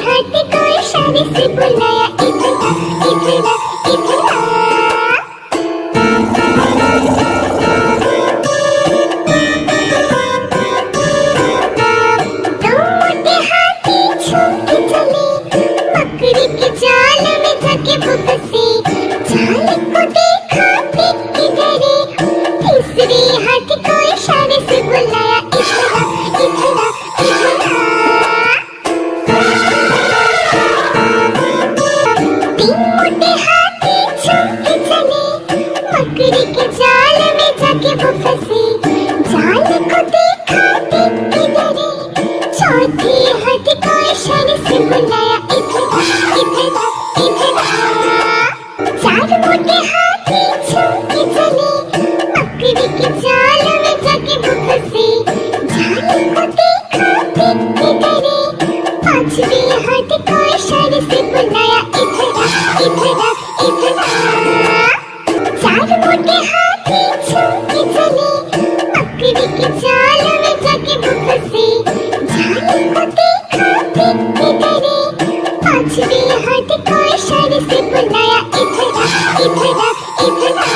हाथी को इशारे से बुलाया, इधर आ, इधर आ, इधर आ। दो मोटे हाथी झूम के चले, मकड़ी के जाल में जाके वो फंसे। जाल को देखा देख के डरे, तीसरे हाथी को इशारे से बुलाया, इधर आ, इधर आ, इधर आ। तीन मोटे हाथी झूम के चले, मकड़ी के जाल में जाके वो फंसे। जाल को देखा देख के डरे, चौथे हाथी को इशारे से बुलाया, इधर आ, इधर आ, इधर आ। चार मोटे हाथी झूम के चले, मकड़ी के जाल में जाके वो फंसे। जाल को देखा देख के डरे, पांचवे हाथी को इशारे से बुलाया, इधर आ, इधर आ, इधर आ। चार मोटे हाथी झूम के चले, मकड़ी के जाल में जाके वो फंसे। जाल को देखा देख के डरे, पांचवे हाथी को इशारे से बुलाया, इधर आ, इधर आ, इधर आ।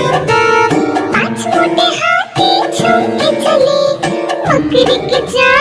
पांच मोटे हाथी झूम के चले, मकड़ी के जाल